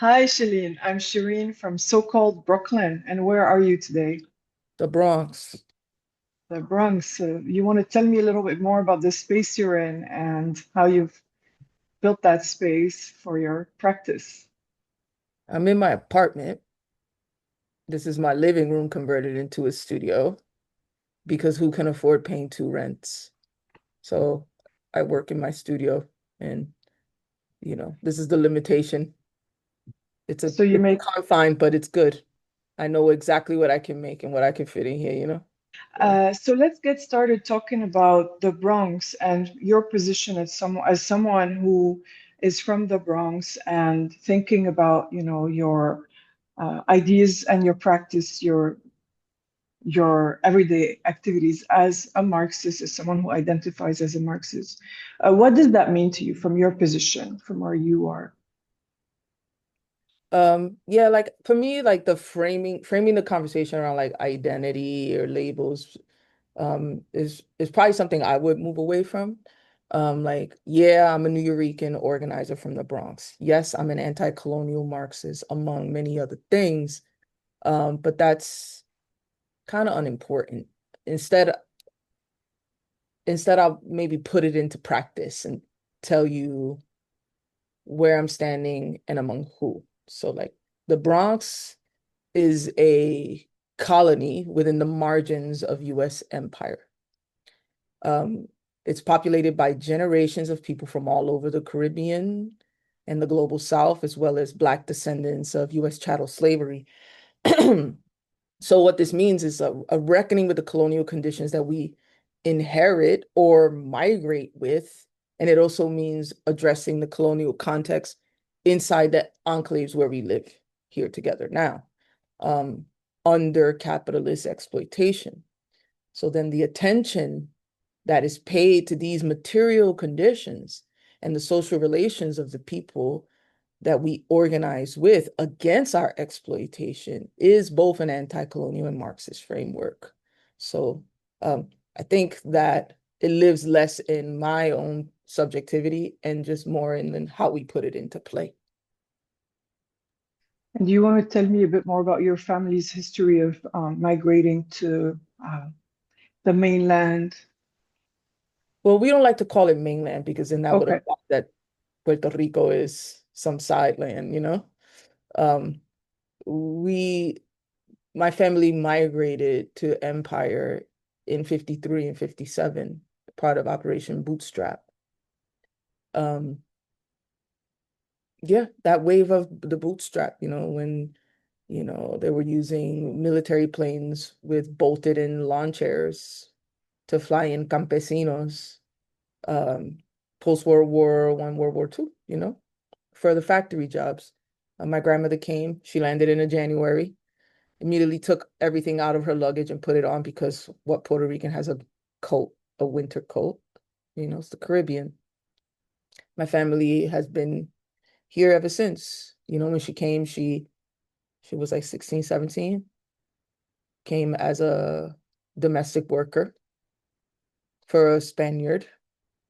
Hi, Shellyne. I'm Shireen from so-called Brooklyn. And where are you today? The Bronx. The Bronx. You want to tell me a little bit more about the space you're in and how you've built that space for your practice? I'm in my apartment. This is my living room converted into a studio because who can afford paying two rents? So I work in my studio and this is the limitation. It's a So you it's make confined, but it's good. I know exactly what I can make and what I can fit in here. So so let's get started talking about the Bronx and your position as someone who is from the Bronx and thinking about, your ideas and your practice, your everyday activities as a Marxist, as someone who identifies as a Marxist. What does that mean to you from your position, from where you are? yeah, like for me, like the framing the conversation around like identity or labels is probably something I would move away from. Like, yeah, I'm a Nuyorican organizer from the Bronx. Yes, I'm an anti-colonial Marxist, among many other things. But that's kind of unimportant. Instead, instead, I'll maybe put it into practice and tell you where I'm standing and among who. So, like, the Bronx is a colony within the margins of US empire. Um, it's populated by generations of people from all over the Caribbean and the global South, as well as Black descendants of US chattel slavery. So what this means is a reckoning with the colonial conditions that we inherit or migrate with. And it also means addressing the colonial context inside the enclaves where we live here together now, um, under capitalist exploitation. So then the attention that is paid to these material conditions and the social relations of the people that we organize with against our exploitation is both an anti-colonial and Marxist framework. So I think that it lives less in my own subjectivity and just more in how we put it into play. And do you want to tell me a bit more about your family's history of migrating to the mainland? Well, we don't like to call it mainland because then that would Okay. imply that Puerto Rico is some side land. Um, we my family migrated to Empire in 53 and 57, part of Operation Bootstrap. Um, yeah, that wave of the bootstrap, when, they were using military planes with bolted in lawn chairs to fly in campesinos, um, post-World War One, World War Two, for the factory jobs. My grandmother came, she landed in a January, immediately took everything out of her luggage and put it on because what Puerto Rican has a coat, a winter coat? It's the Caribbean. My family has been here ever since. When she came, she was like 16, 17, came as a domestic worker for a Spaniard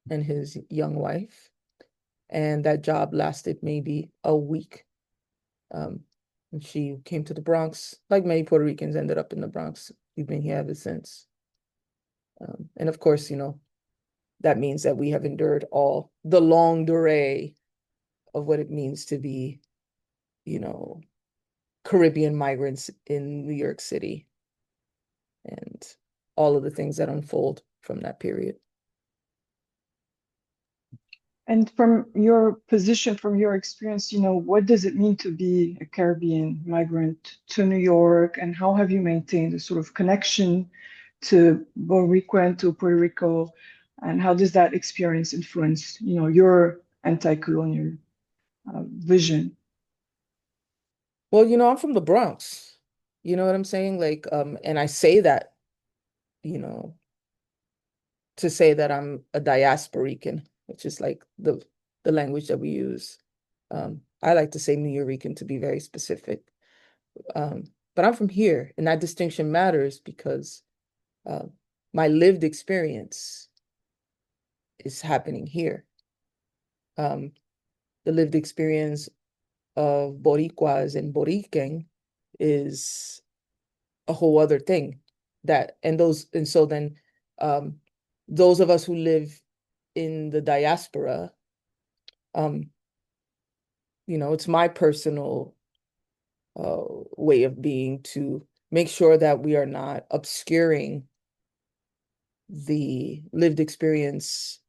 and his young wife. And that job lasted maybe a week. Um, and she came to the Bronx, like many Puerto Ricans ended up in the Bronx. We've been here ever since. And of course, that means that we have endured all the long durée of what it means to be, you know, Caribbean migrants in New York City and all of the things that unfold from that period. And from your position, from your experience, what does it mean to be a Caribbean migrant to New York, and how have you maintained a sort of connection to Puerto Rico and to Puerto Rico, and how does that experience influence, your anti-colonial vision? Well, I'm from the Bronx. You know what I'm saying? Like, and I say that, you know, to say that I'm a diasporican, which is like the language that we use. I like to say Nuyorican to be very specific. But I'm from here, and that distinction matters because uh, my lived experience is happening here. Um, the lived experience of Boricuas and Boriquen is a whole other thing. And so then um, those of us who live in the diaspora, um, it's my personal way of being to make sure that we are not obscuring the lived experience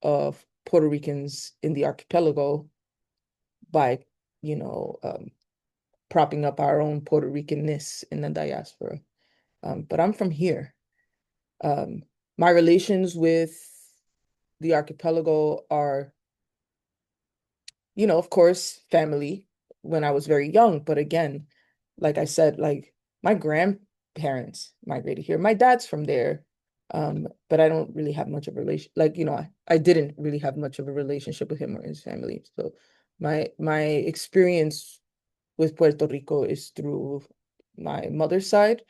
of Puerto Ricans in the archipelago by, you know, um, propping up our own Puerto Ricanness in the diaspora. But I'm from here. Um, my relations with the archipelago are, of course, family when I was very young. But again, like I said, like my grandparents migrated here. My dad's from there. But I don't really have much of a relation. Like, I didn't really have much of a relationship with him or his family. So my experience with Puerto Rico is through my mother's side.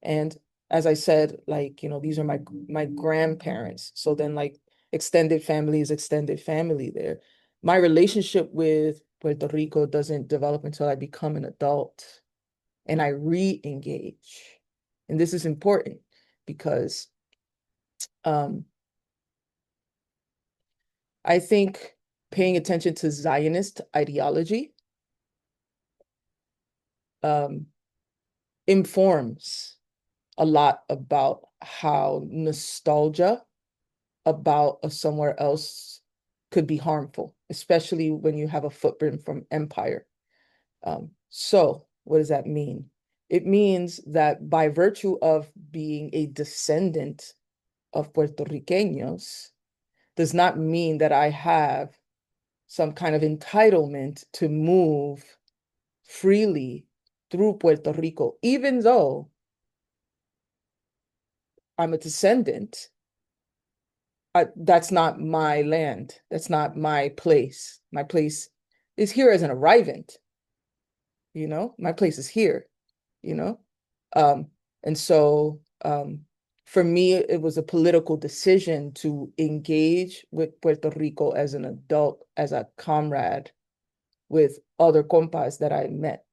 And as I said, like, these are my grandparents. So then like extended family is extended family there. My relationship with Puerto Rico doesn't develop until I become an adult and I re-engage. And this is important because um, I think paying attention to Zionist ideology um, informs a lot about how nostalgia about a somewhere else could be harmful, especially when you have a footprint from empire. So what does that mean? It means that by virtue of being a descendant of Puerto Ricanos, does not mean that I have some kind of entitlement to move freely through Puerto Rico, even though I'm a descendant. That's not my land. That's not my place. My place is here as an arrivant, my place is here, you know? Um, and so for me, it was a political decision to engage with Puerto Rico as an adult, as a comrade with other compas that I met,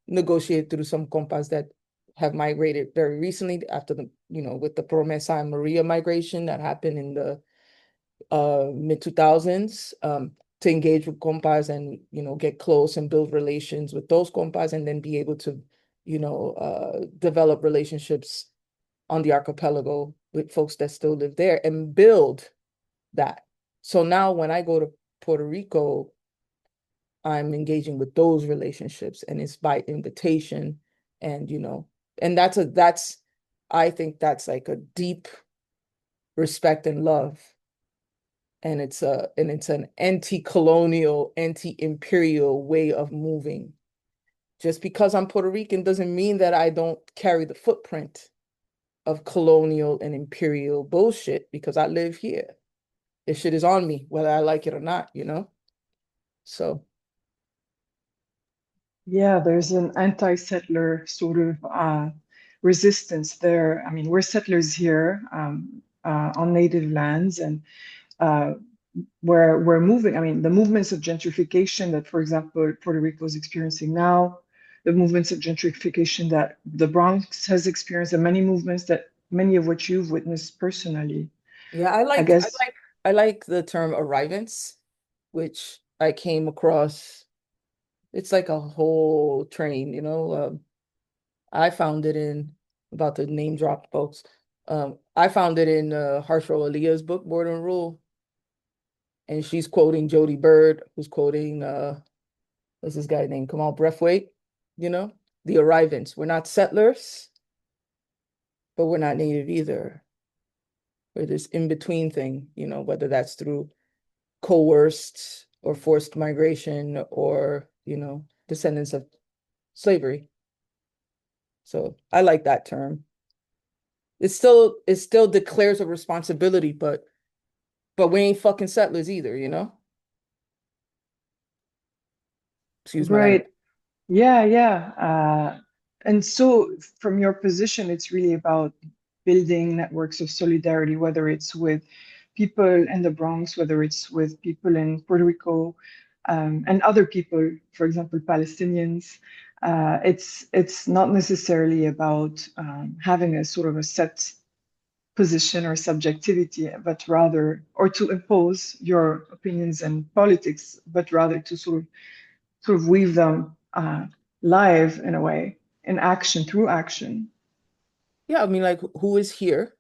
negotiate through some compas that have migrated very recently after with the Promesa and Maria migration that happened in the mid 2000s, to engage with compas and, get close and build relations with those compas and then be able to, develop relationships on the archipelago with folks that still live there and build that. So now when I go to Puerto Rico, I'm engaging with those relationships and it's by invitation and, and I think that's like a deep respect and love. And it's an anti-colonial, anti-imperial way of moving. Just because I'm Puerto Rican doesn't mean that I don't carry the footprint of colonial and imperial bullshit because I live here. This shit is on me, whether I like it or not. So Yeah, there's an anti-settler sort of resistance there. I mean, we're settlers here on native lands, and uh, we're moving. I mean, the movements of gentrification that, for example, Puerto Rico is experiencing now, the movements of gentrification that the Bronx has experienced, and many of which you've witnessed personally. yeah, I guess, I like the term arrivance, which I came across. It's like a whole train. I found it in about to name drop folks. I found it in Harshaw Aaliyah's book, Born and Rule, and she's quoting Jody Bird, who's quoting what's this guy named Kamal Breathwaite, the arrivants. We're not settlers, but we're not native either. We're this in-between thing, whether that's through coerced or forced migration or, descendants of slavery. So I like that term. It still declares a responsibility, but we ain't fucking settlers either. Excuse my language. right. Yeah, yeah. And so, from your position, it's really about building networks of solidarity, whether it's with people in the Bronx, whether it's with people in Puerto Rico. and other people, for example, Palestinians. It's not necessarily about having a sort of a set position or subjectivity, but rather, or to impose your opinions and politics, but rather to sort of weave them live in a way, in action, through action. Yeah, I mean, like, who is here?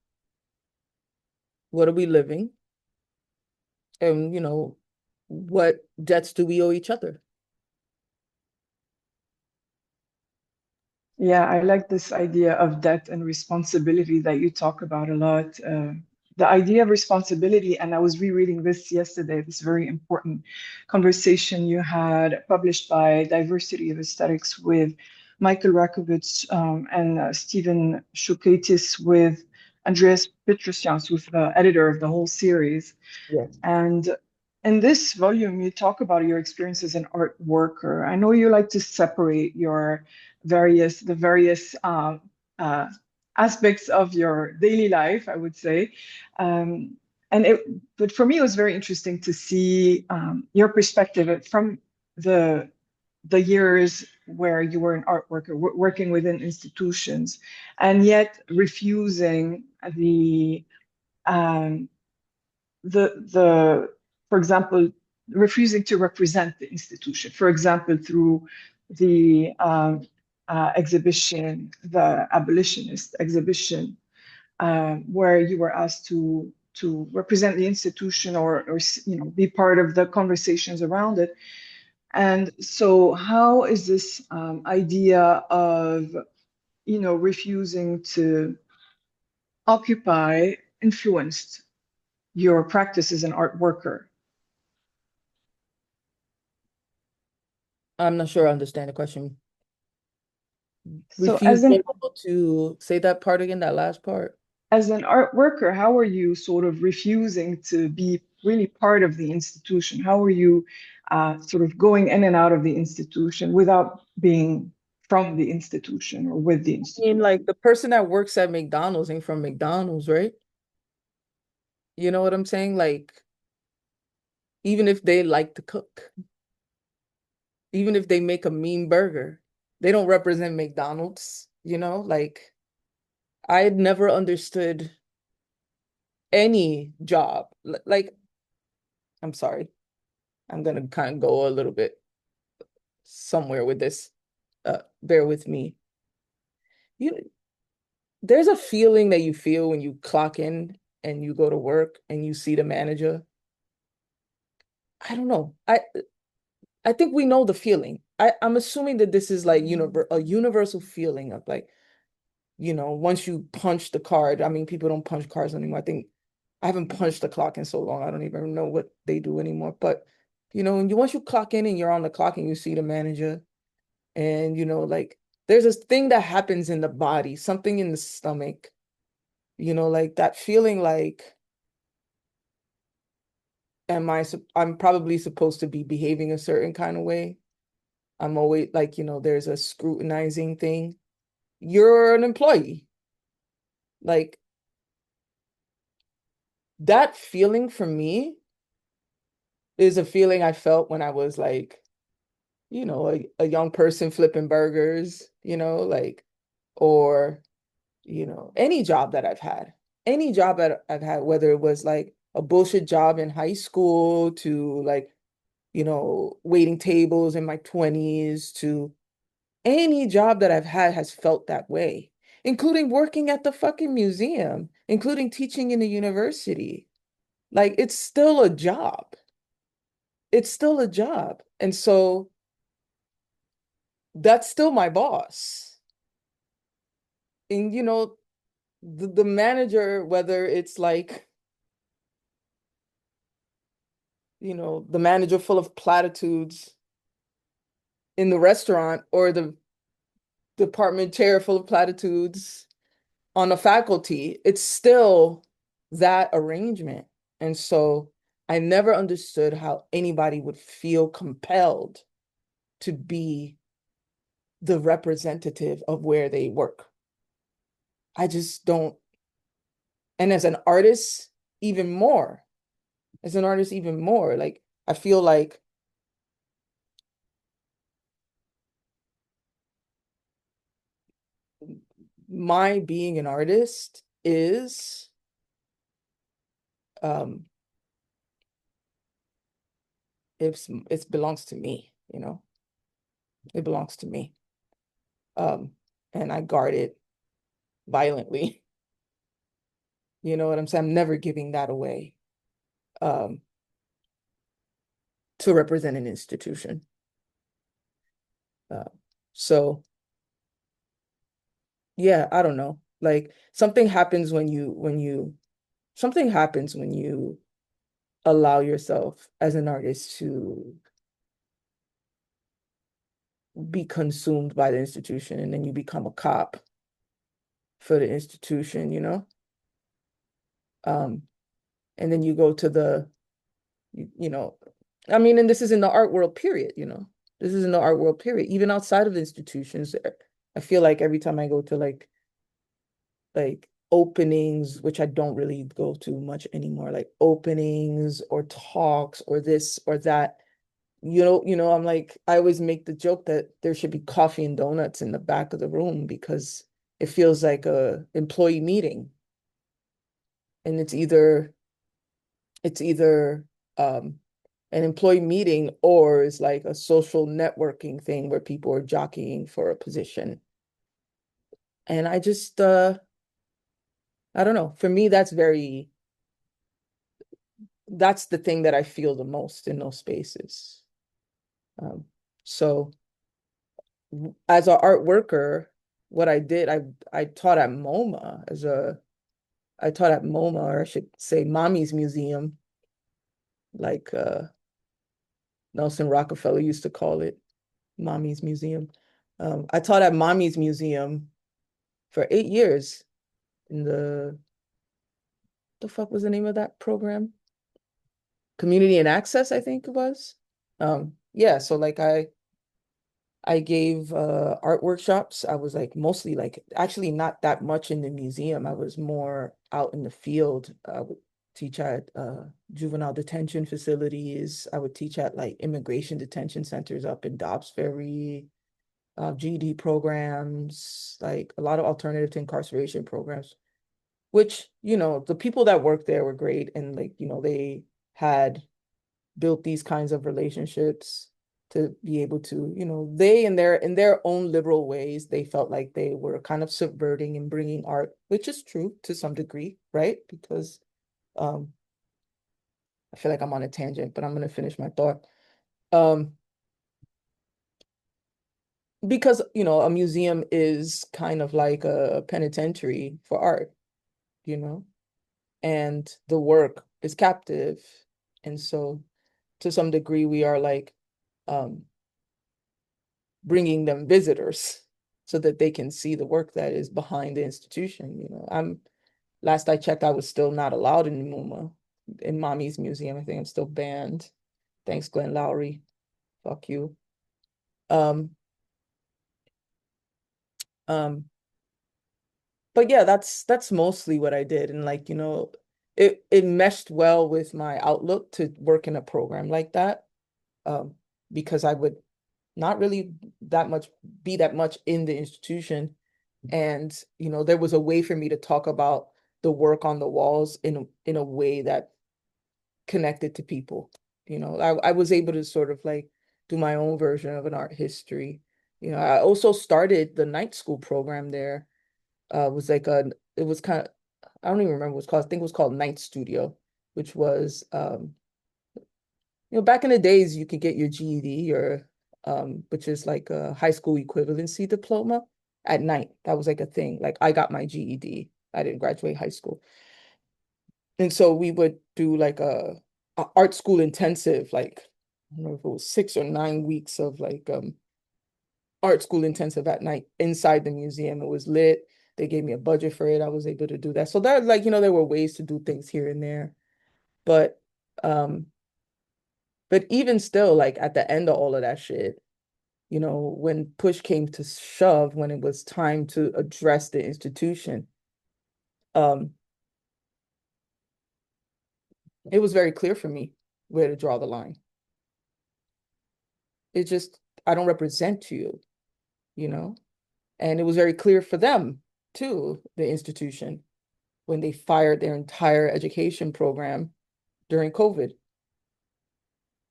What are we living? And, what debts do we owe each other? Yeah, I like this idea of debt and responsibility that you talk about a lot. The idea of responsibility, and I was rereading this yesterday, this very important conversation you had published by Diversity of Aesthetics with Michael Rakovitz and Stephen Shukaitis with Andreas Petrosians, who's the editor of the whole series. Yes. And in this volume, you talk about your experience as an art worker. I know you like to separate your the various uh, aspects of your daily life, I would say. Um, but for me, it was very interesting to see your perspective from the the years where you were an art worker, working within institutions, and yet refusing um, the for example, refusing to represent the institution, for example, through the exhibition, the abolitionist exhibition, where you were asked to represent the institution or be part of the conversations around it. And so how is this idea of refusing to occupy influenced your practice as an art worker? I'm not sure I understand the question. So Refusing to say that part again, that last part. as an art worker, how are you sort of refusing to be really part of the institution? How are you sort of going in and out of the institution without being from the institution or with the I mean, institution? like the person that works at McDonald's ain't from McDonald's, right? You know what I'm saying? Like, even if they like to cook, even if they make a mean burger, they don't represent McDonald's, Like, I had never understood any job. Like, I'm sorry, I'm gonna kind of go a little bit somewhere with this. Bear with me. You, there's a feeling that you feel when you clock in and you go to work and you see the manager. I don't know. I think we know the feeling. I'm assuming that this is like a universal feeling of like, once you punch the card. I mean, people don't punch cards anymore. I think I haven't punched the clock in so long. I don't even know what they do anymore. But once you clock in and you're on the clock and you see the manager, and like there's this thing that happens in the body, something in the stomach, like that feeling like, I'm probably supposed to be behaving a certain kind of way. I'm always like, there's a scrutinizing thing. You're an employee. Like that feeling for me is a feeling I felt when I was like, a young person flipping burgers, like, or, any job that any job that I've had, whether it was like a bullshit job in high school to like, waiting tables in my 20s to any job that I've had has felt that way, including working at the fucking museum, including teaching in the university. Like it's still a job. It's still a job. And so that's still my boss. And the manager, whether it's like, the manager full of platitudes in the restaurant or the department chair full of platitudes on a faculty, it's still that arrangement. And so I never understood how anybody would feel compelled to be the representative of where they work. I just don't. And as an artist, even more. As an artist, even more. Like, I feel like my being an artist is um it belongs to me, you know. It belongs to me. Um, and I guard it violently. You know what I'm saying? I'm never giving that away um to represent an institution. Uh, so yeah, I don't know. Like something happens something happens when you allow yourself as an artist to be consumed by the institution, and then you become a cop for the institution, you know? Um, and then you go to you know, I mean, and this is in the art world, period, you know. This is in the art world, period. Even outside of institutions, I feel like every time I go to like openings, which I don't really go to much anymore, like openings or talks or this or that, I'm like, I always make the joke that there should be coffee and donuts in the back of the room because it feels like a employee meeting. And it's either um an employee meeting or it's like a social networking thing where people are jockeying for a position. And I don't know. For me, that's the thing that I feel the most in those spaces. Um, so as an art worker, what I did, I taught at MoMA I taught at MoMA, or I should say Mommy's Museum, like Nelson Rockefeller used to call it, Mommy's Museum. I taught at Mommy's Museum for 8 years in the fuck was the name of that program? Community and Access, I think it was. Yeah, so like I gave art workshops. I was like mostly like actually not that much in the museum. I was more out in the field. I would teach at juvenile detention facilities. I would teach at like immigration detention centers up in Dobbs Ferry, GED programs, like a lot of alternative to incarceration programs, which, the people that worked there were great. And like, they had built these kinds of relationships to be able to, they in their own liberal ways, they felt like they were kind of subverting and bringing art, which is true to some degree, right? Because um I feel like I'm on a tangent, but I'm going to finish my thought. Um because, a museum is kind of like a penitentiary for art, you know, and the work is captive. And so to some degree we are like um bringing them visitors so that they can see the work that is behind the institution. Last I checked, I was still not allowed in MoMA, in Mommy's Museum. I think I'm still banned. Thanks, Glenn Lowry. Fuck you. Um, um, but yeah, that's mostly what I did. And like, it meshed well with my outlook to work in a program like that. Um, because I would not really that much be that much in the institution. And, there was a way for me to talk about the work on the walls in a way that connected to people. I was able to sort of like do my own version of an art history. I also started the night school program there. It was kind of, I don't even remember what it's called. I think it was called Night Studio, which was, back in the days, you could get your GED, or which is like a high school equivalency diploma at night. That was like a thing. Like I got my GED. I didn't graduate high school. And so we would do like a art school intensive, like I don't know if it was 6 or 9 weeks of like art school intensive at night inside the museum. It was lit. They gave me a budget for it. I was able to do that. So that, like, there were ways to do things here and there. But um but even still, like at the end of all of that shit, when push came to shove, when it was time to address the institution, um, it was very clear for me where to draw the line. It just, I don't represent you, you know? And it was very clear for them. to the institution when they fired their entire education program during COVID,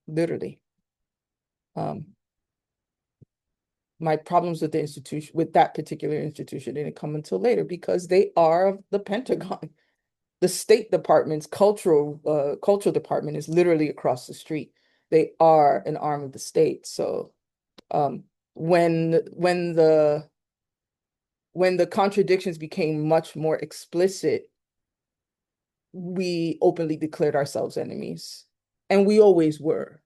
literally. My problems with the institution, with that particular institution, didn't come until later because they are the Pentagon. The State Department's cultural department is literally across the street. They are an arm of the state. So when the contradictions became much more explicit, we openly declared ourselves enemies, and we always were.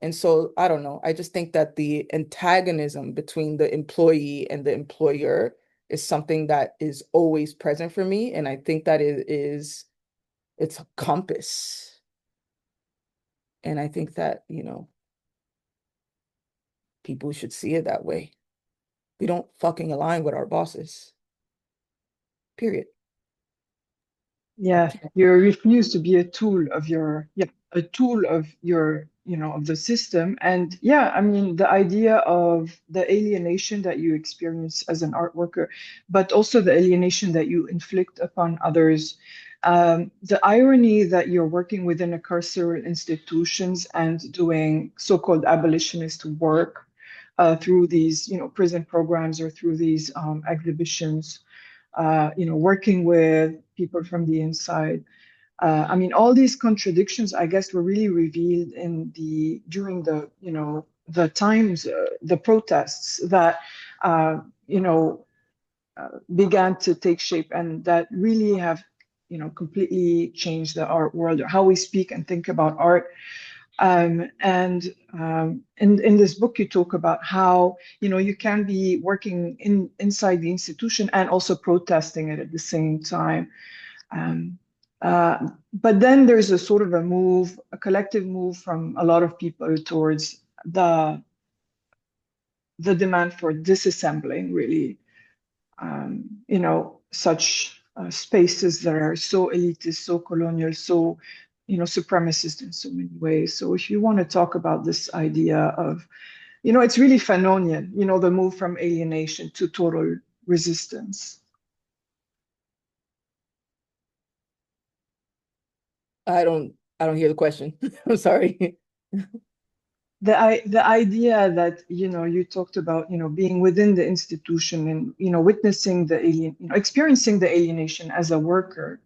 And so I don't know. I just think that the antagonism between the employee and the employer is something that is always present for me. And I think that it's a compass. And I think that, people should see it that way. We don't fucking align with our bosses. Period. Yeah, you refuse to be a tool of your, yeah, a tool of your, of the system. And yeah, I mean, the idea of the alienation that you experience as an art worker, but also the alienation that you inflict upon others. The irony that you're working within a carceral institutions and doing so-called abolitionist work through these, prison programs or through these exhibitions, working with people from the inside. I mean, all these contradictions, I guess, were really revealed during the times, the protests that, began to take shape and that really have, completely changed the art world, or how we speak and think about art. And in this book, you talk about how you can be working inside the institution and also protesting it at the same time. Um, but then there's a sort of a collective move from a lot of people towards the demand for disassembling, really, such spaces that are so elitist, so colonial, so, supremacist in so many ways. So if you want to talk about this idea of, it's really Fanonian, the move from alienation to total resistance. I don't hear the question. I'm sorry. The idea that, you talked about, being within the institution and, witnessing the experiencing the alienation as a worker,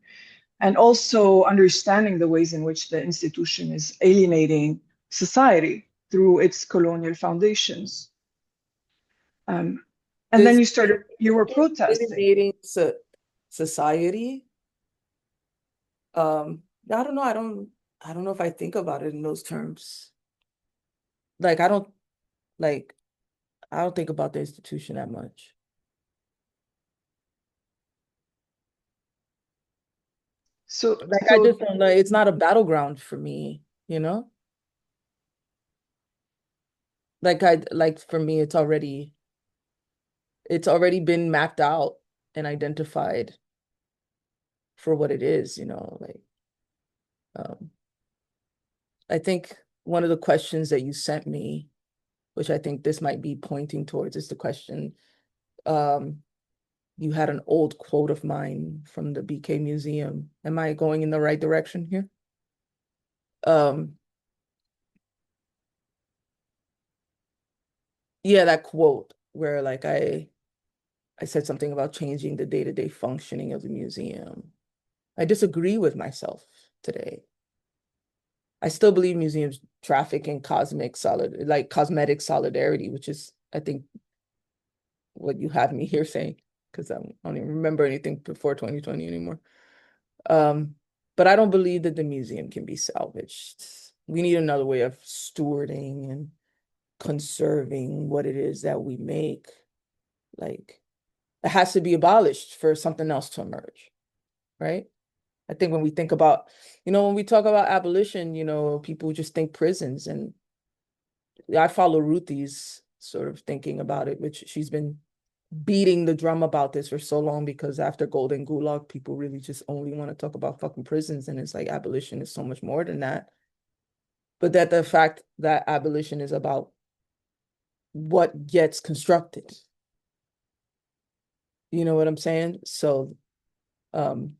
and also understanding the ways in which the institution is alienating society through its colonial foundations. And then This you were protesting. alienating society. I don't know. I don't know if I think about it in those terms. Like like I don't think about the institution that much. Like I So just don't know. It's not a battleground for me, you know? Like for me, it's already been mapped out and identified for what it is, like um I think one of the questions that you sent me, which I think this might be pointing towards, is the question, um, you had an old quote of mine from the BK Museum. Am I going in the right direction here? Um, yeah, that quote where like I said something about changing the day-to-day functioning of the museum. I disagree with myself today. I still believe museums traffic in cosmetic solidarity, which is, I think, what you have me here saying, because I don't even remember anything before 2020 anymore. But I don't believe that the museum can be salvaged. We need another way of stewarding and conserving what it is that we make. Like, it has to be abolished for something else to emerge, right? I think when we think about, when we talk about abolition, people just think prisons. And I follow Ruthie's sort of thinking about it, which she's been beating the drum about this for so long, because after Golden Gulag, people really just only want to talk about fucking prisons. And it's like abolition is so much more than that. But that the fact that abolition is about what gets constructed, You know what I'm saying? Um,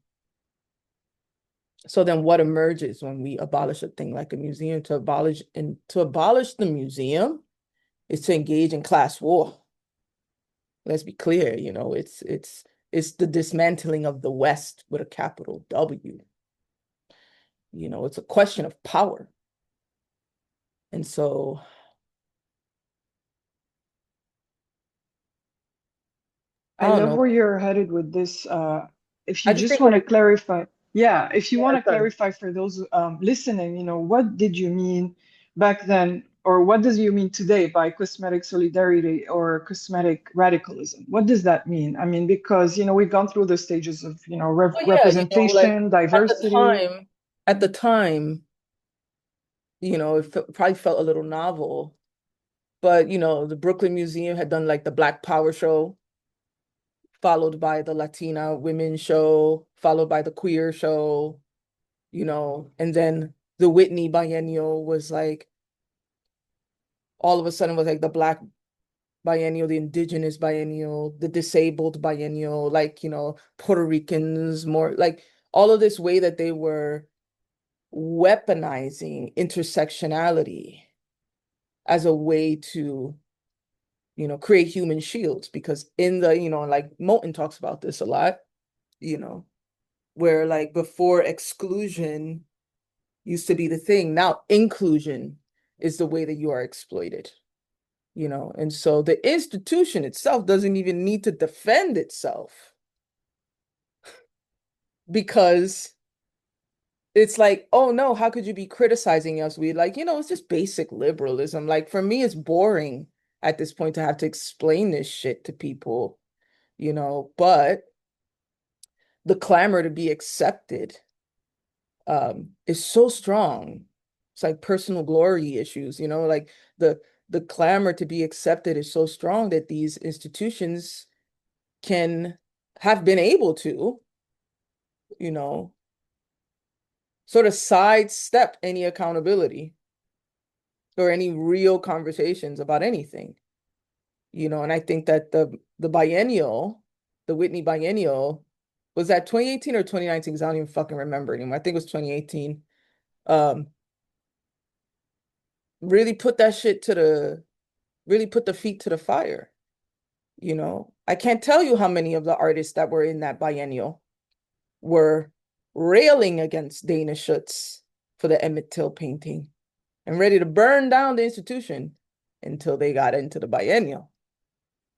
so then what emerges when we abolish a thing like a museum? To abolish the museum is to engage in class war. Let's be clear, it's the dismantling of the West with a capital W. It's a question of power. And so I I don't love know. where you're headed with this. If you I just just think want when to it, clarify, yeah, if you want yeah, to sorry. clarify for those listening, what did you mean back then, or what does you mean today by cosmetic solidarity or cosmetic radicalism? What does that mean? I mean, because, we've gone through the stages of, Well, yeah, like representation, at the diversity. time, at the time, probably felt a little novel, but the Brooklyn Museum had done like the Black Power show, followed by the Latina women show, followed by the queer show, and then the Whitney biennial was like all of a sudden was like the Black biennial, the Indigenous biennial, the disabled biennial, like, Puerto Ricans, more like all of this way that they were weaponizing intersectionality as a way to, create human shields. Because in the, like Moulton talks about this a lot, you know, where like before exclusion used to be the thing, now inclusion is the way that you are exploited. And so the institution itself doesn't even need to defend itself because it's like, oh no, how could you be criticizing us? We like, it's just basic liberalism. Like for me, it's boring at this point to have to explain this shit to people, but the clamor to be accepted is so strong. It's like personal glory issues, like the clamor to be accepted is so strong that these institutions can have been able to, you know, sort of sidestep any accountability or any real conversations about anything, and I think that the biennial, the Whitney biennial, was that 2018 or 2019? Because I don't even fucking remember anymore. I think it was 2018. Um, really put that shit to the really put the feet to the fire. I can't tell you how many of the artists that were in that biennial were railing against Dana Schutz for the Emmett Till painting and ready to burn down the institution until they got into the biennial.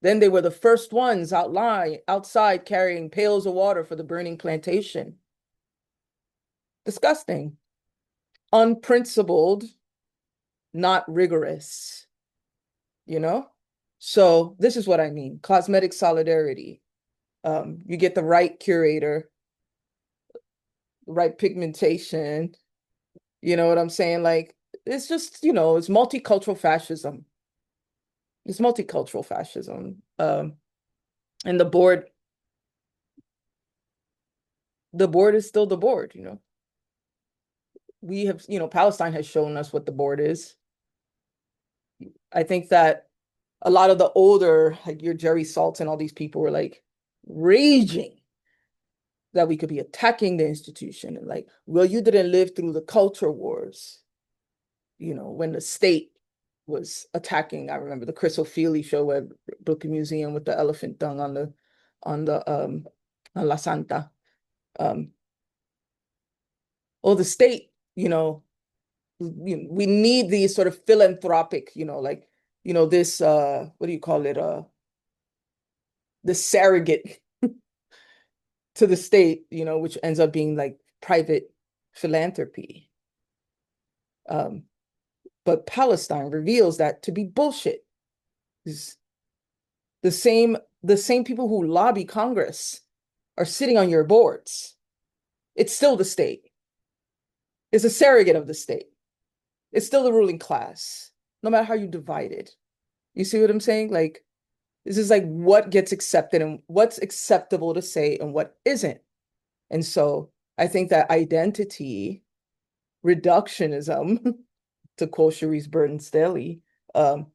Then they were the first ones outside carrying pails of water for the burning plantation. Disgusting. Unprincipled, not rigorous, you know? So this is what I mean. Cosmetic solidarity. You get the right curator, the right pigmentation, you know what I'm saying? Like, it's just, it's multicultural fascism. It's multicultural fascism. And the board is still the board. We have, Palestine has shown us what the board is. I think that a lot of the older, like your Jerry Saltz and all these people were like raging that we could be attacking the institution and like, well, you didn't live through the culture wars, when the state was attacking. I remember the Chris O'Feely show at Brooklyn Museum with the elephant dung on La Santa. Um, or the state, we need these sort of philanthropic, like, this what do you call it? The surrogate to the state, which ends up being like private philanthropy. Um, but Palestine reveals that to be bullshit. It's the same people who lobby Congress are sitting on your boards. It's still the state. It's a surrogate of the state. It's still the ruling class, no matter how you divide it. You see what I'm saying? Like, this is like what gets accepted and what's acceptable to say and what isn't. And so I think that identity reductionism, to quote Sharice Burton Staley, um,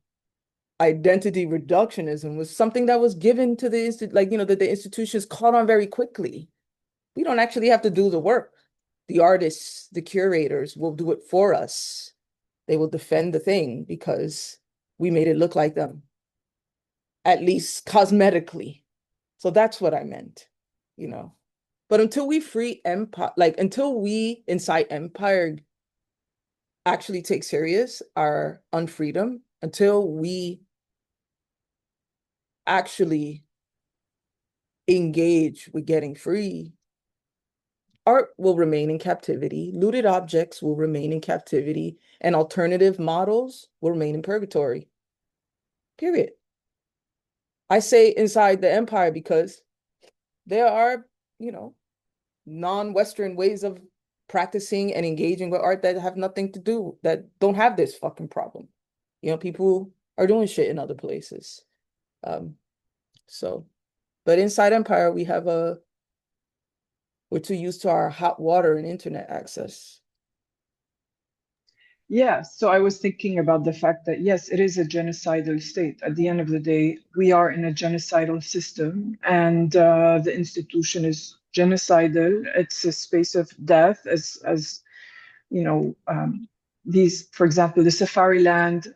identity reductionism was something that was given to the that the institutions caught on very quickly. We don't actually have to do the work. The artists, the curators will do it for us. They will defend the thing because we made it look like them, at least cosmetically. So that's what I meant, you know. But until we free empire, like until we inside empire actually take serious our unfreedom, until we actually engage with getting free, art will remain in captivity, looted objects will remain in captivity, and alternative models will remain in purgatory. Period. I say inside the empire because there are, you know, non-Western ways of practicing and engaging with art that have nothing to do, that don't have this fucking problem. You know, people are doing shit in other places. Um, so, but inside Empire, we're too used to our hot water and internet access. Yeah, so I was thinking about the fact that yes, it is a genocidal state. At the end of the day, we are in a genocidal system, and the institution is genocidal. It's a space of death, as you know. These, for example, the Safari Land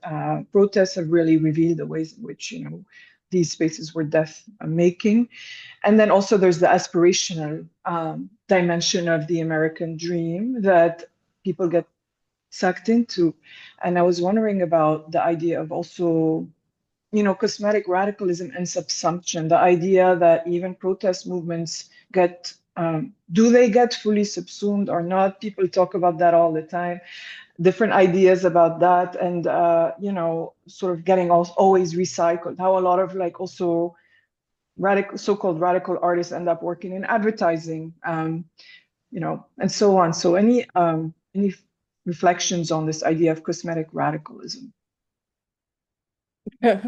protests have really revealed the ways in which these spaces were death making. And then also there's the aspirational dimension of the American dream that people get sucked into. And I was wondering about the idea of also, cosmetic radicalism and subsumption, the idea that even protest movements do they get fully subsumed or not? People talk about that all the time, different ideas about that. And, sort of getting always recycled, how a lot of like also radical, so-called radical artists end up working in advertising, and so on. So any reflections on this idea of cosmetic radicalism? Yeah,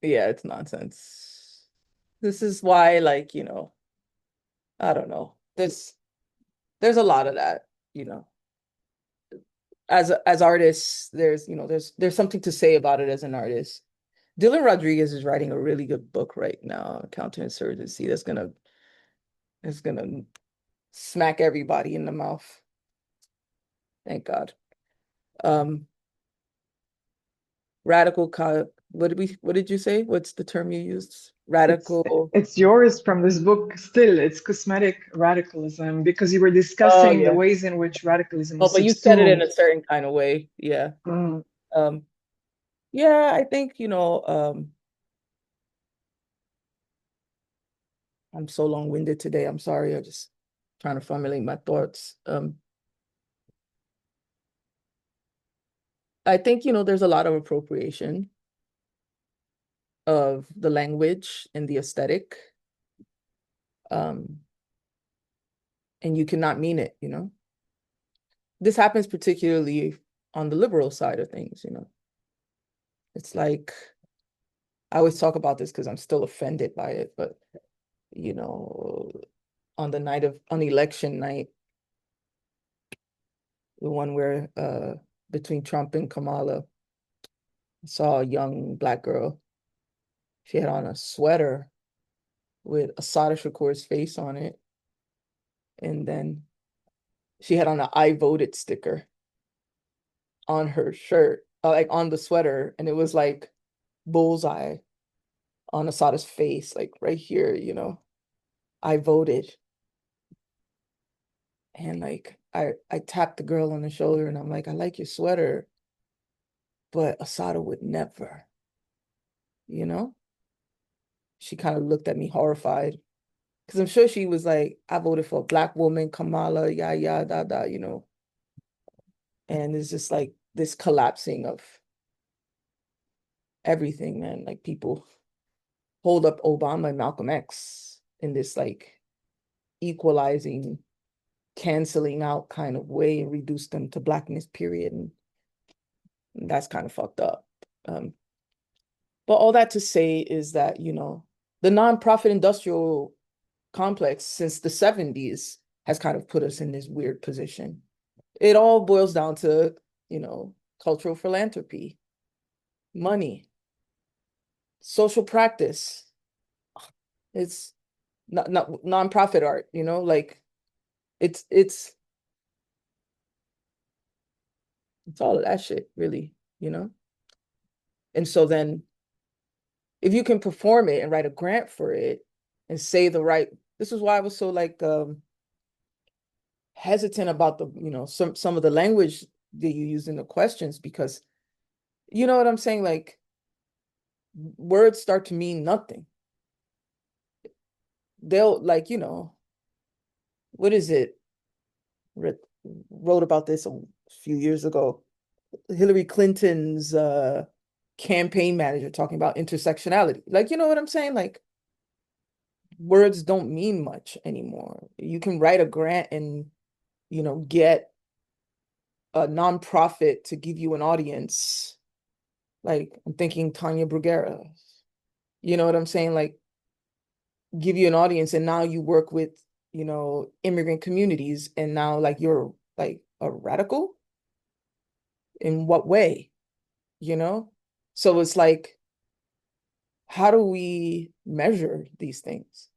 it's nonsense. This is why, like, I don't know. There's a lot of that, you know. As artists, there's something to say about it as an artist. Dylan Rodriguez is writing a really good book right now, Counterinsurgency, that's gonna smack everybody in the mouth. Thank God. Um, what did you say? What's the term you used? It's Radical. it's yours from this book still. It's cosmetic radicalism because you were Oh discussing the yeah. ways in which radicalism Oh, is but you said it in subsumed. a certain kind of way. Yeah. Mm. Um, yeah, I think, I'm so long-winded today. I'm sorry. I'm just trying to formulate my thoughts. I think, there's a lot of appropriation of the language and the aesthetic. Um, and you cannot mean it. This happens particularly on the liberal side of things. It's like, I always talk about this because I'm still offended by it, but, you know, on election night, the one where between Trump and Kamala, I saw a young Black girl. She had on a sweater with Assata Shakur's face on it. And then she had on an I voted sticker on her shirt, like on the sweater. And it was like bullseye on Assata's face, like right here. I voted. And like I tapped the girl on the shoulder and I'm like, I like your sweater, but Assata would never, you know? She kind of looked at me horrified. Because I'm sure she was like, I voted for a Black woman, Kamala, yeah, yeah, da. And it's just like this collapsing of everything, man. Like people hold up Obama and Malcolm X in this like equalizing, canceling out kind of way and reduce them to Blackness, period. And that's kind of fucked up. Um, but all that to say is that, the nonprofit industrial complex since the 70s has kind of put us in this weird position. It all boils down to, cultural philanthropy. money, social practice. It's not nonprofit art, like it's it's it's all of that shit, really, you know? And so then if you can perform it and write a grant for it and say the right, this is why I was so like hesitant about the, some of the language that you use in the questions, because you know what I'm saying? Like words start to mean nothing. They'll like, what is it? Wrote about this a few years ago. Hillary Clinton's campaign manager talking about intersectionality. Like, you know what I'm saying? Like words don't mean much anymore. You can write a grant and, get a nonprofit to give you an audience. Like I'm thinking Tanya Bruguera. You know what I'm saying? Like give you an audience and now you work with, immigrant communities and now like you're like a radical? In what way? You know? So it's like, how do we measure these things?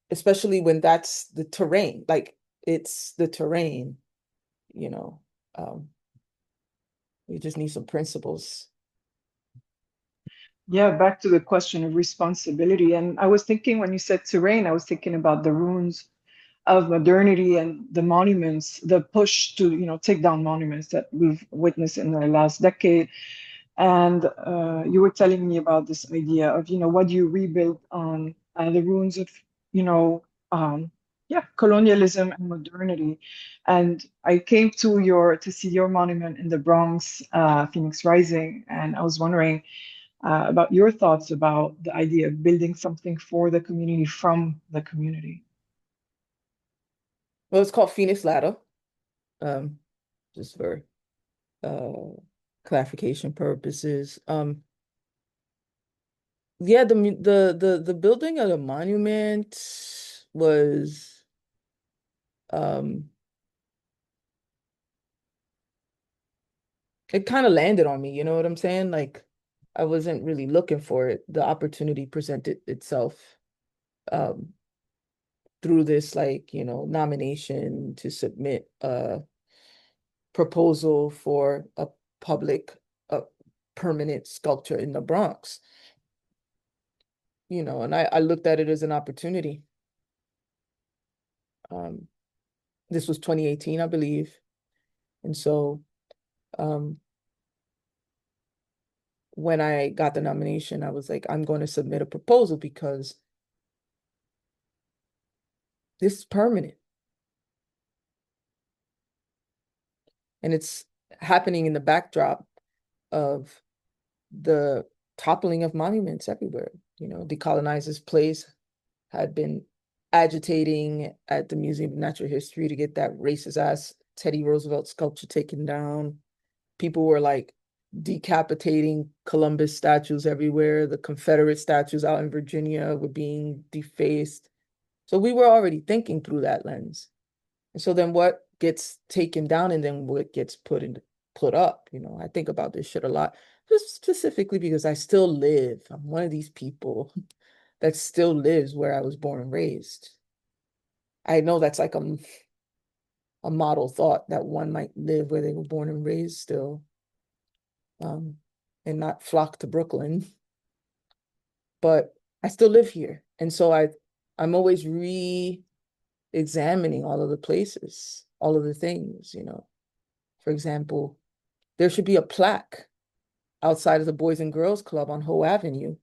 Especially when that's the terrain, like it's the terrain, you know. Um, we just need some principles. Yeah, back to the question of responsibility. And I was thinking when you said terrain, I was thinking about the ruins of modernity and the monuments, the push to, take down monuments that we've witnessed in the last decade. And you were telling me about this idea of, what do you rebuild on the ruins of, you know, um, yeah, colonialism and modernity. And I came to see your monument in the Bronx, Phoenix Rising, and I was wondering about your thoughts about the idea of building something for the community from the community. Well, it's called Phoenix Ladder, um, just for uh clarification purposes. Yeah, the building of the monument was um it kind of landed on me, you know what I'm saying? Like I wasn't really looking for it. The opportunity presented itself um through this like, nomination to submit a proposal for a public permanent sculpture in the Bronx. And I looked at it as an opportunity. Um, this was 2018, I believe. And so um, when I got the nomination, I was like, I'm going to submit a proposal because this is permanent. And it's happening in the backdrop of the toppling of monuments everywhere. Decolonizers Place had been agitating at the Museum of Natural History to get that racist ass Teddy Roosevelt sculpture taken down. People were like decapitating Columbus statues everywhere. The Confederate statues out in Virginia were being defaced. So we were already thinking through that lens. And so then what gets taken down and then what gets put up, I think about this shit a lot, just specifically because I still live. I'm one of these people that still lives where I was born and raised. I know that's like a model thought that one might live where they were born and raised still, um, and not flock to Brooklyn. But I still live here. And so I'm always re-examining all of the places, all of the things. For example, there should be a plaque outside of the Boys and Girls Club on Hoe Avenue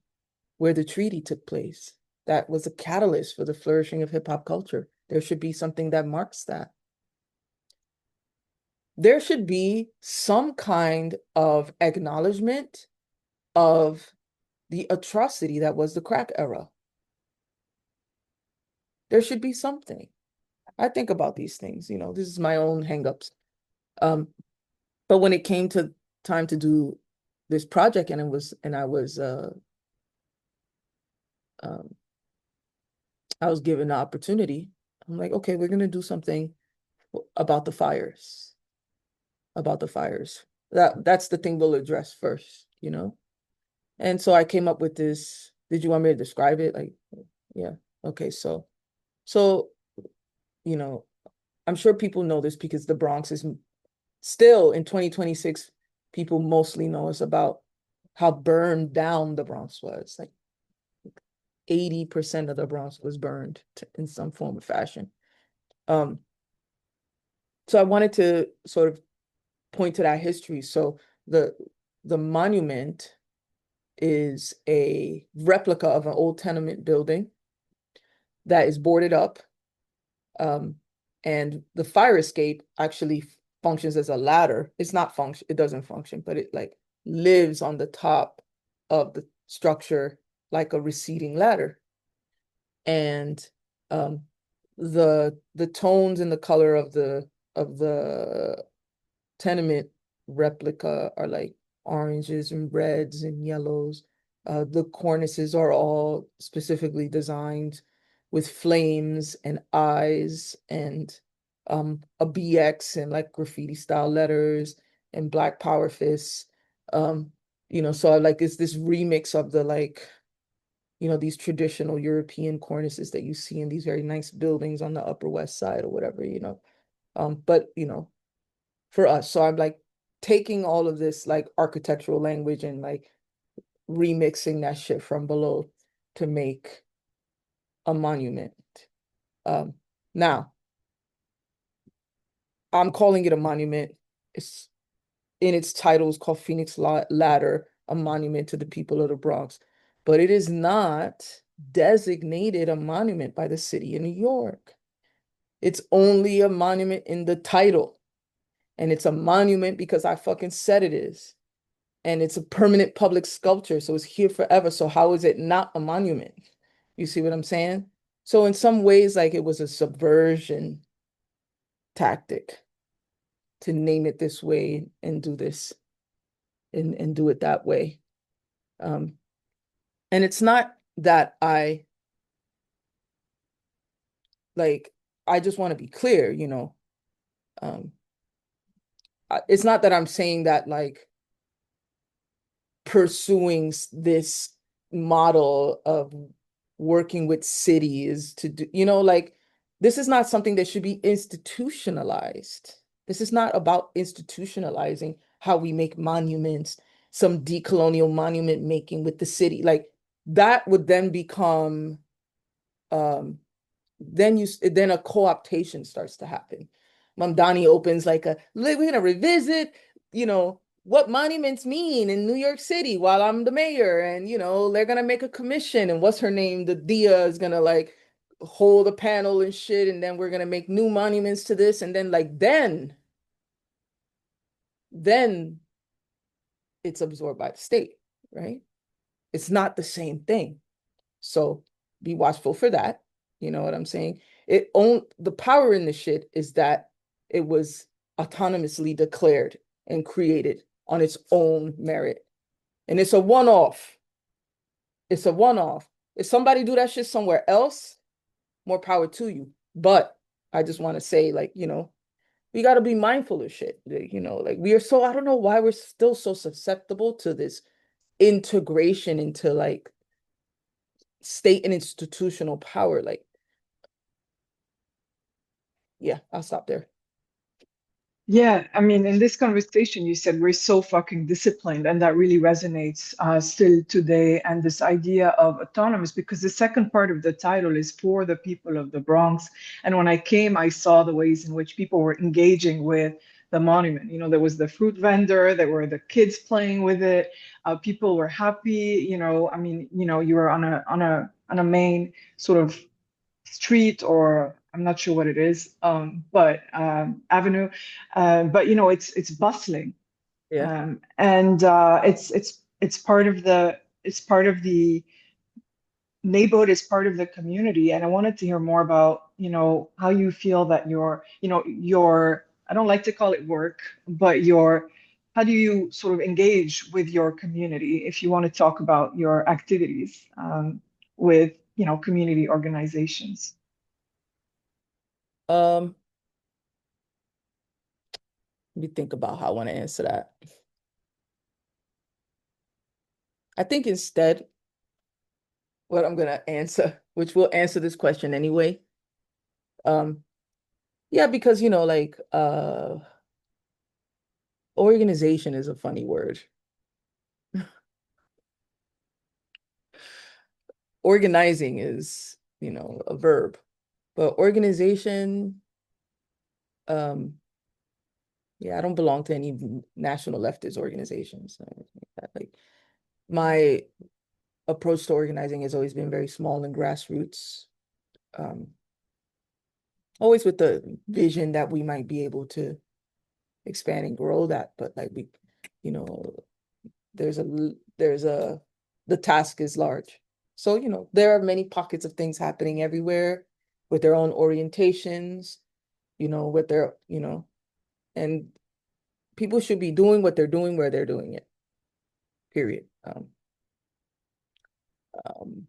where the treaty took place. That was a catalyst for the flourishing of hip hop culture. There should be something that marks that. There should be some kind of acknowledgement of the atrocity that was the crack era. There should be something. I think about these things, this is my own hangups. Um, but when it came to time to do this project and um, I was given the opportunity, I'm like, okay, we're gonna do something about the fires, about the fires. That's the thing we'll address first, And so I came up with this. Did you want me to describe it? Like, yeah. Okay, so you know, I'm sure people know this because the Bronx is still in 2026, people mostly know us about how burned down the Bronx was. Like 80% of the Bronx was burned in some form or fashion. Um, so I wanted to sort of point to that history. So the the monument is a replica of an old tenement building that is boarded up. Um, and the fire escape actually functions as a ladder. It's not function, it doesn't function, but it like lives on the top of the structure like a receding ladder. And um, the tones and the color of the tenement replica are like oranges and reds and yellows. The cornices are all specifically designed with flames and eyes and a BX and like graffiti style letters and black power fists. Um, so I like it's this remix of the like, these traditional European cornices that you see in these very nice buildings on the Upper West Side or whatever. But for us. So I'm like taking all of this like architectural language and like remixing that shit from below to make a monument. Um, Now I'm calling it a monument. It's in its title is called Phoenix Ladder, a monument to the people of the Bronx, but it is not designated a monument by the city of New York. It's only a monument in the title. And it's a monument because I fucking said it is. And it's a permanent public sculpture, so it's here forever. So how is it not a monument? You see what I'm saying? So in some ways, like it was a subversion tactic to name it this way and do this and do it that way. Um, and it's not that like I just want to be clear, um, it's not that I'm saying that like pursuing this model of working with cities to do, like this is not something that should be institutionalized. This is not about institutionalizing how we make monuments, some decolonial monument making with the city. Like that would then become um then a co-optation starts to happen. Mamdani opens like we're gonna revisit, what monuments mean in New York City while I'm the mayor, and they're gonna make a commission, and what's her name? The Dia is gonna like hold a panel and shit, and then we're gonna make new monuments to this, and then like then it's absorbed by the state, right? It's not the same thing. So be watchful for that. You know what I'm saying? The power in the shit is that it was autonomously declared and created on its own merit. And it's a one-off. It's a one-off. If somebody do that shit somewhere else, more power to you. But I just want to say, like, we got to be mindful of shit. Like we are so, I don't know why we're still so susceptible to this integration into like state and institutional power. Like, yeah, I'll stop there. Yeah, I mean, in this conversation, you said we're so fucking disciplined, and that really resonates still today. And this idea of autonomous, because the second part of the title is for the people of the Bronx. And when I came, I saw the ways in which people were engaging with the monument. There was the fruit vendor, there were the kids playing with it. People were happy. I mean, you were on a main sort of street, or I'm not sure what it is, but avenue. But it's bustling, Yeah. and it's part of the neighborhood, is part of the community. And I wanted to hear more about how you feel that your I don't like to call it work, but your how do you sort of engage with your community, if you want to talk about your activities with community organizations. Um, Let me think about how I want to answer that. I think instead, what I'm gonna answer, which will answer this question anyway. Yeah, because like organization is a funny word. Organizing is, a verb, but organization, um, yeah, I don't belong to any national leftist organizations. Like my approach to organizing has always been very small and grassroots. Um, always with the vision that we might be able to expand and grow that, but like you know, there's a the task is large. So, there are many pockets of things happening everywhere with their own orientations, with their, and people should be doing what they're doing where they're doing it, period. Um,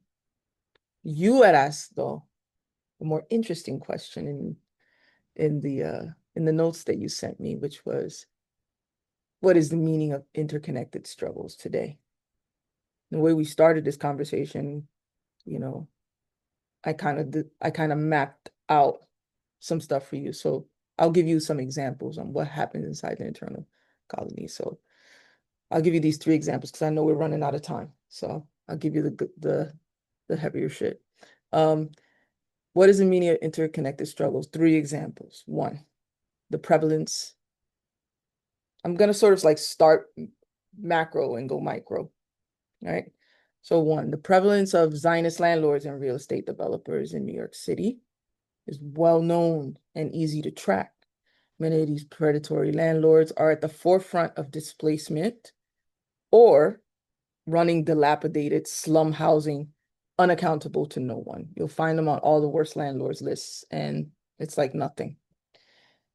you had asked, though, a more interesting question in the notes that you sent me, which was, what is the meaning of interconnected struggles today? The way we started this conversation, you know, I kind of mapped out some stuff for you. So I'll give you some examples on what happens inside the internal colony. So I'll give you these 3 examples because I know we're running out of time. So I'll give you the heavier shit. What is the meaning of interconnected struggles? 3 examples. 1, the prevalence. I'm gonna sort of like start macro and go micro, right? So 1, the prevalence of Zionist landlords and real estate developers in New York City is well known and easy to track. Many of these predatory landlords are at the forefront of displacement or running dilapidated slum housing unaccountable to no one. You'll find them on all the worst landlords lists, and it's like nothing.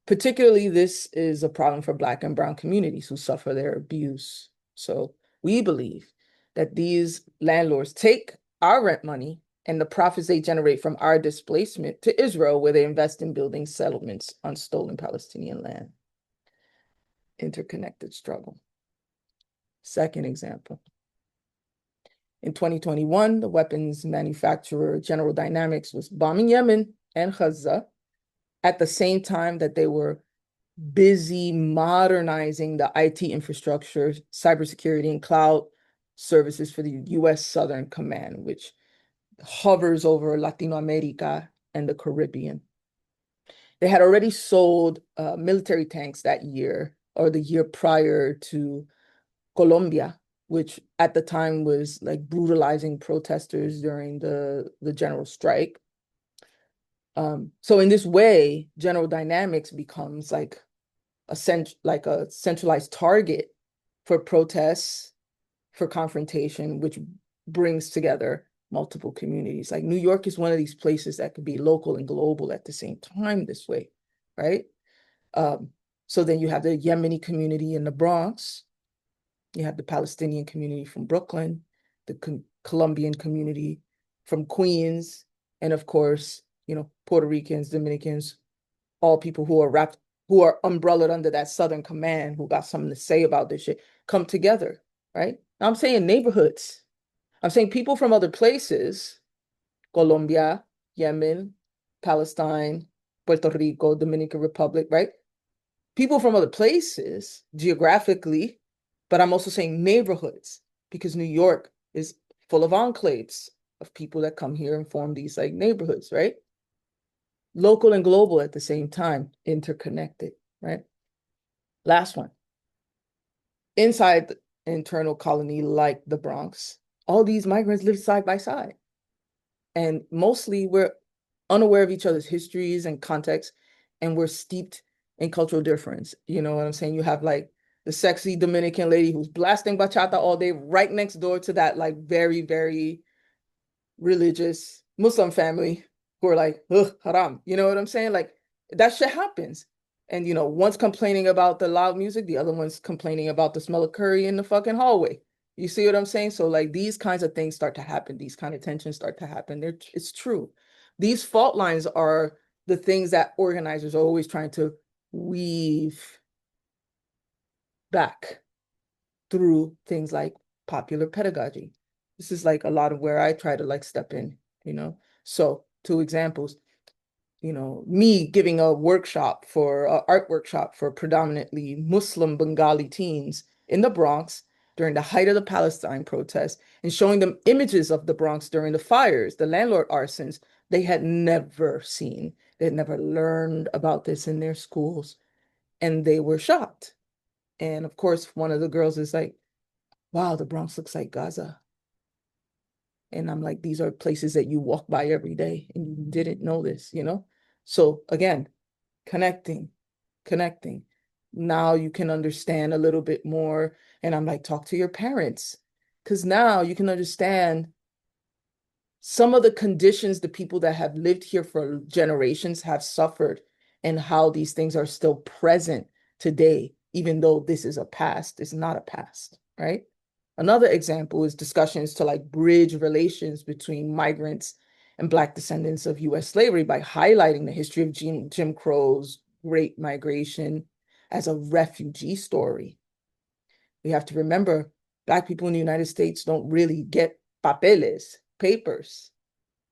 Particularly, this is a problem for Black and Brown communities who suffer their abuse. So we believe that these landlords take our rent money and the profits they generate from our displacement to Israel, where they invest in building settlements on stolen Palestinian land. Interconnected struggle. Second example. In 2021, the weapons manufacturer General Dynamics was bombing Yemen and Gaza at the same time that they were busy modernizing the IT infrastructure, cybersecurity, and cloud services for the U.S. Southern Command, which hovers over Latino America and the Caribbean. They had already sold military tanks that year or the year prior to Colombia, which at the time was like brutalizing protesters during the general strike. So in this way, General Dynamics becomes like a centralized target for protests, for confrontation, which brings together multiple communities. Like New York is one of these places that could be local and global at the same time this way, right? So then you have the Yemeni community in the Bronx, you have the Palestinian community from Brooklyn, the Colombian community from Queens, and of course, Puerto Ricans, Dominicans, all people who are umbrellaed under that Southern Command, who got something to say about this shit, come together, right? Now I'm saying neighborhoods. I'm saying people from other places, Colombia, Yemen, Palestine, Puerto Rico, Dominican Republic, right? People from other places geographically, but I'm also saying neighborhoods because New York is full of enclaves of people that come here and form these like neighborhoods, right? Local and global at the same time, interconnected, right? Last one. Inside the internal colony, like the Bronx, all these migrants live side by side. And mostly we're unaware of each other's histories and contexts, and we're steeped in cultural difference. You know what I'm saying? You have like the sexy Dominican lady who's blasting bachata all day right next door to that like very, very religious Muslim family who are like, ugh, haram. You know what I'm saying? Like that shit happens. And one's complaining about the loud music, the other one's complaining about the smell of curry in the fucking hallway. You see what I'm saying? So like these kinds of things start to happen. These kind of tensions start to happen. It's true. These fault lines are the things that organizers are always trying to weave back through things like popular pedagogy. This is like a lot of where I try to like step in, you know. So two examples, you know, me giving a workshop for a art workshop for predominantly Muslim Bengali teens in the Bronx during the height of the Palestine protests and showing them images of the Bronx during the fires, the landlord arsons. They had never seen, they had never learned about this in their schools, and they were shocked. And of course, one of the girls is like, wow, the Bronx looks like Gaza. And I'm like, these are places that you walk by every day and you didn't know this, you know? So again, connecting, connecting. Now you can understand a little bit more. And I'm like, talk to your parents. Because now you can understand some of the conditions the people that have lived here for generations have suffered and how these things are still present today, even though this is a past, it's not a past, right? Another example is discussions to like bridge relations between migrants and Black descendants of US slavery by highlighting the history of Jim Crow's Great Migration as a refugee story. We have to remember Black people in the United States don't really get papeles, papers,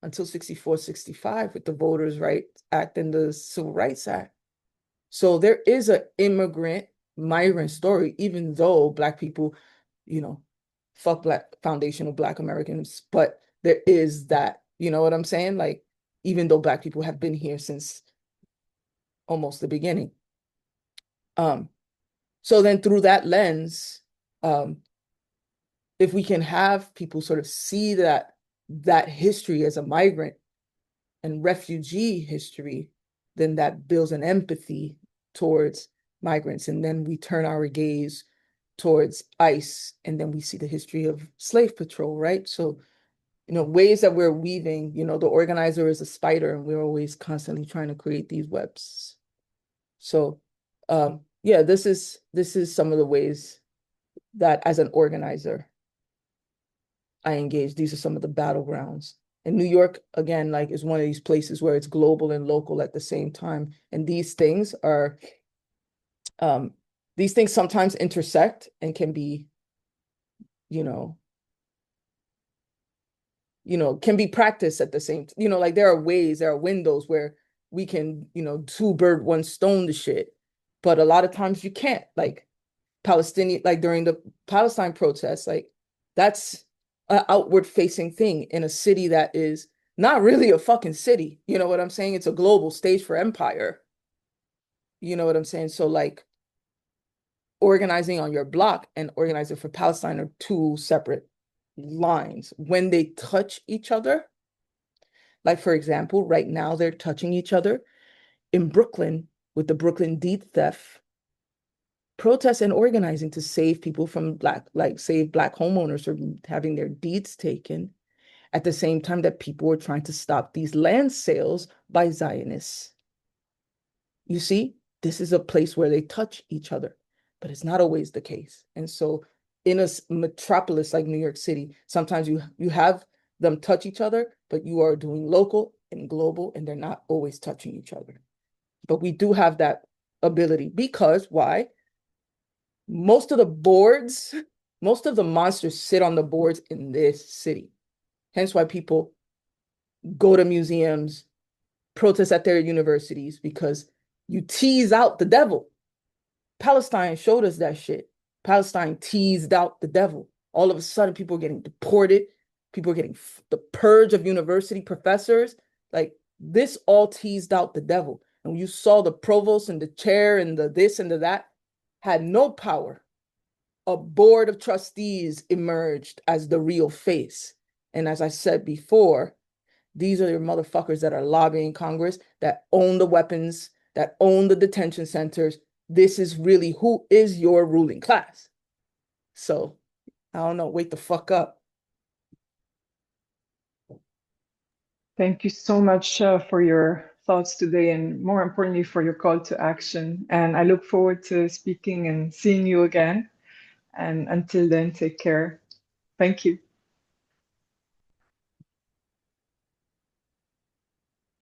until 64, 65 with the Voters' Rights Act and the Civil Rights Act. So there is an immigrant migrant story, even though Black people, you know, fuck Black foundational Black Americans, but there is that, you know what I'm saying? Like, even though Black people have been here since almost the beginning. So then through that lens, um, if we can have people sort of see that history as a migrant and refugee history, then that builds an empathy towards migrants. And then we turn our gaze towards ICE, and then we see the history of slave patrol, right? So, you know, ways that we're weaving, you know, the organizer is a spider, and we're always constantly trying to create these webs. So, yeah, this is some of the ways that as an organizer, I engage. These are some of the battlegrounds. And New York, again, like is one of these places where it's global and local at the same time. And these things sometimes intersect and can be, you know, can be practiced at the same, like there are ways, there are windows where we can, two bird, one stone the shit. But a lot of times you can't, like Palestinian, like during the Palestine protests, like that's an outward facing thing in a city that is not really a fucking city. You know what I'm saying? It's a global stage for empire. You know what I'm saying? So like organizing on your block and organizing for Palestine are two separate lines. When they touch each other, like for example, right now they're touching each other in Brooklyn with the Brooklyn deed theft protests and organizing to save people from save Black homeowners from having their deeds taken at the same time that people were trying to stop these land sales by Zionists. You see, this is a place where they touch each other, but it's not always the case. And so in a metropolis like New York City, sometimes you have them touch each other, but you are doing local and global, and they're not always touching each other. But we do have that ability because why? Most of the boards, most of the monsters sit on the boards in this city. Hence why people go to museums, protest at their universities, because you tease out the devil. Palestine showed us that shit. Palestine teased out the devil. All of a sudden, people are getting deported. People are getting the purge of university professors. Like this all teased out the devil. And you saw the provost and the chair and the this and the that had no power. A board of trustees emerged as the real face. And as I said before, these are your motherfuckers that are lobbying Congress, that own the weapons, that own the detention centers. This is really who is your ruling class. So, I don't know, wake the fuck up. Thank you so much for your thoughts today, and more importantly, for your call to action. And I look forward to speaking and seeing you again. And until then, take care. Thank you.